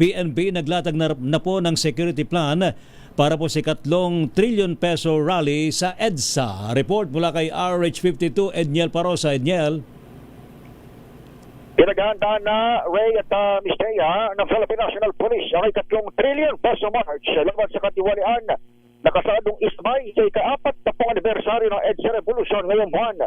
PNP naglatag na po ng security plan para po sa 3 trilyon peso rally sa EDSA. Report mula kay RH52 Edniel Parosa. Edniel. Pinaghahandaan na Ray at Mistea ng Philippine National Police ang 3 trillion peso march laban sa katiwalian nakasadong ismay sa ika-40 anibersaryo ng EDSA Revolution ngayong buwan.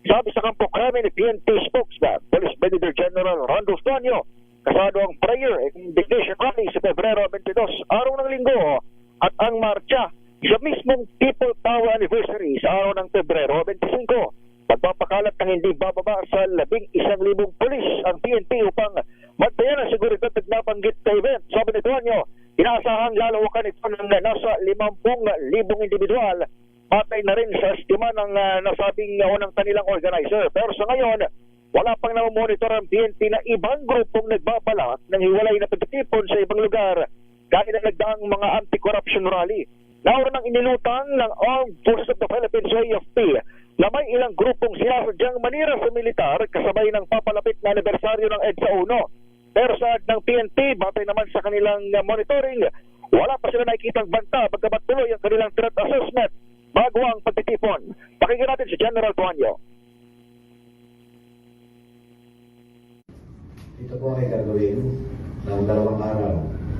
Sabi sa Kampo Kremlin ni PNP spokesman, Police Brigadier General Randolph Tonyo, kasado ang prayer at indignation rally sa Pebrero 22, araw ng linggo, at ang marcha sa mismong People Power Anniversary sa araw ng Pebrero 25. Pagpapakalat ng hindi bababa sa 11,000 pulis ang PNP upang magtayan ang seguridad at nabanggit sa event. Sabi ni Tonyo, inaasahan lalawakan ito ng nasa 50,000 individual. Patay na rin sa estima ng nasabing unang kanilang organizer. Pero sa ngayon, wala pang namomonitor ang PNP na ibang grupong nagbabalak ng hiwalay na pagtitipon sa ibang lugar dahil na nagdaang mga anti-corruption rally. Naura nang inilutang ng Armed Forces of the Philippines o AFP na may ilang grupong sinasadyang manira sa militar kasabay ng papalapit na anibersaryo ng EDSA 1. Pero sa ng PNP, batay naman sa kanilang monitoring, wala pa sila nakikitang banta pagkabat tuloy ang kanilang threat assessment bago ang pagtitipon. Pakinggan natin si General Tuanyo. Ito po ay gagawin ng 2 araw.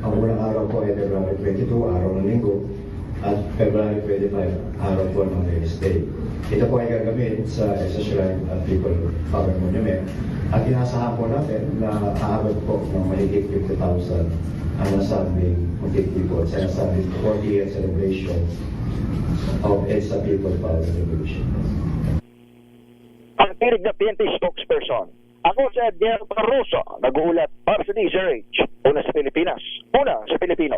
Ang unang araw po ay February 22, araw ng linggo, at February 25, araw po ng Wednesday. Ito po ay gagawin sa Shrine at People Power Monument. At inasahan po natin na aabot po ng mahigit 50,000 ang nasabing magtitipon sa nasabing 40-year celebration of EDSA People Power Revolution. Ang tinig na PNP spokesperson, ako si Edniel Barroso, nag-uulat para sa DZRH. Una sa Pilipinas, una sa Pilipino.